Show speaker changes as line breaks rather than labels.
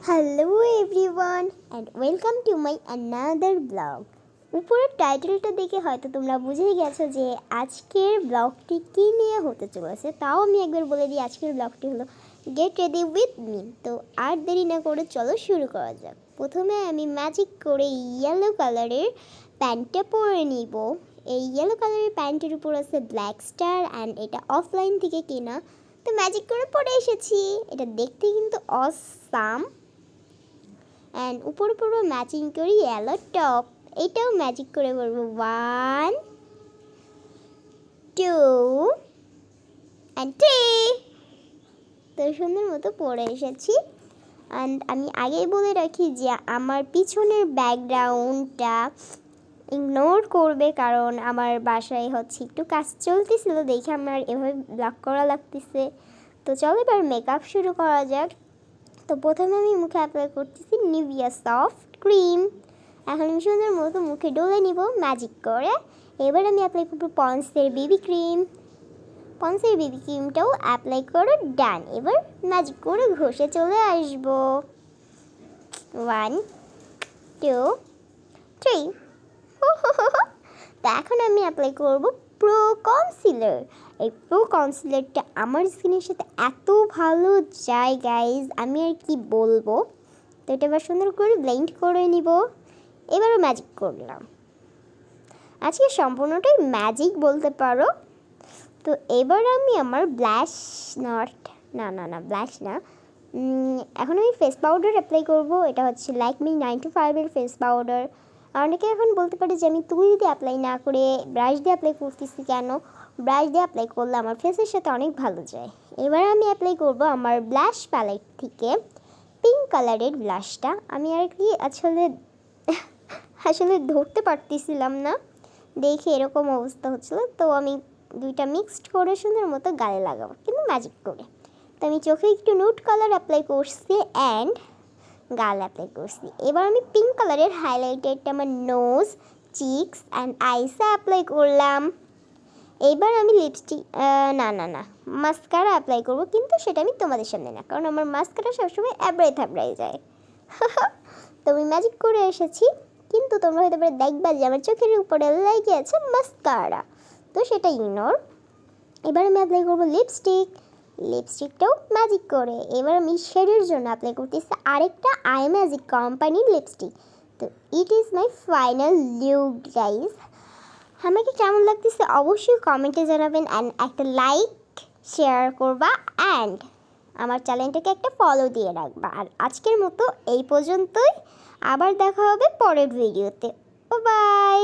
Hello everyone and welcome to my another blog. উপরের টাইটেলটা দেখে হয়তো তোমরা বুঝেই গেছো যে আজকের ব্লগটি কী নিয়ে হতে চলেছে। তাও আমি একবার বলে দিই, আজকের ব্লগটি হলো গেট রেডি উইথ মি। তো আর দেরি না করে চলো শুরু করা যাক। প্রথমে আমি ম্যাজিক করে ইয়েলো কালারের প্যান্টটা পরে নিব। এই ইয়েলো কালারের প্যান্টের উপর আছে ব্ল্যাক স্টার অ্যান্ড এটা অফলাইন থেকে কেনা। তো ম্যাজিক করে পরে এসেছি, এটা দেখতে কিন্তু অসাম। অ্যান্ড উপর পুরো ম্যাচিং করি ইয়েলো টপ, এটাও ম্যাজিক করে করবো 1 2 and 3। তো সুন্দর মতো পরে এসেছি। অ্যান্ড আমি আগেই বলে রাখি যে আমার পিছনের ব্যাকগ্রাউন্ডটা ইগনোর করবে, কারণ আমার বাসায় হচ্ছে একটু কাজ চলতেছিল, দেখে আমার এভাবে ব্লগ করা লাগতেছে। তো চলো এবার মেকআপ শুরু করা যাক। তো প্রথমে আমি মুখে অ্যাপ্লাই করতেছি নিভিয়া সফট ক্রিম। এখন আমি সুন্দর মতো মুখে ডলে নিব ম্যাজিক করে। এবার আমি অ্যাপ্লাই করবো পন্সের বেবি ক্রিম। পন্সের বেবি ক্রিমটাও অ্যাপ্লাই করে ডান। এবার ম্যাজিক করে ঘষে চলে আসবো 1 2 3। তো এখন আমি অ্যাপ্লাই করবো প্রো কনসিলার। এই প্রো কনসিলারটা আমার স্কিনের সাথে এত ভালো যায় গাইজ, আমি আর কি বলবো। তো এটা এবার সুন্দর করে ব্লেন্ড করে নিব। এবারও ম্যাজিক করলাম, আজকে সম্পূর্ণটাই ম্যাজিক বলতে পারো। তো এবার আমি আমার ব্লাশ ব্লাশ না, এখন আমি ফেস পাউডার অ্যাপ্লাই করব। এটা হচ্ছে ল্যাকমি 95-এর ফেস পাউডার। অনেকে এখন বলতে পারে যে আমি তুলি দিয়ে অ্যাপ্লাই না করে ব্রাশ দিয়ে অ্যাপ্লাই করতেছি কেন। ব্রাশ দিয়ে অ্যাপ্লাই করলে আমার ফেসের সাথে অনেক ভালো যায়। এবার আমি অ্যাপ্লাই করব আমার ব্লাশ প্যালেট থেকে পিঙ্ক কালারের ব্লাশটা। আমি আর কি আসলে ধরতে পারতেছিলাম না, দেখে এরকম অবস্থা হচ্ছিল। তো আমি দুইটা মিক্সড করে সুন্দর মতো গালে লাগাবো, কিন্তু ম্যাজিক করে। তো আমি চোখে একটু নুড কালার অ্যাপ্লাই করছি অ্যান্ড গাল অ্যাপ্লাই করছি। এবার আমি পিঙ্ক কালারের হাইলাইটারটা আমার নোজ, চিকস অ্যান্ড আইসে অ্যাপ্লাই করলাম। এইবার আমি লিপস্টিক মাস্কারা অ্যাপ্লাই করবো, কিন্তু সেটা আমি তোমাদের সামনে না, কারণ আমার মাস্কারা সবসময় অ্যাবড়াই থাবড়াই যায়। তো আমি ম্যাজিক করে এসেছি, কিন্তু তোমরা হয়তো দেখবা যে আমার চোখের উপরে লেগে আছে মাস্কারা, তো সেটা ইগনোর। এবার আমি অ্যাপ্লাই করবো লিপস্টিকটাও ম্যাজিক করে। এবার আমি শেডের জন্য অ্যাপ্লাই করতেছি আরেকটা আই ম্যাজিক কোম্পানির লিপস্টিক। তো it is my final look guys. আমাকে কেমন লাগতেছে অবশ্যই কমেন্টে জানাবেন, অ্যান্ড একটা লাইক শেয়ার করবা অ্যান্ড আমার চ্যানেলটাকে একটা ফলো দিয়ে রাখবা। আর আজকের মতো এই পর্যন্তই, আবার দেখা হবে পরের ভিডিওতে। বাই।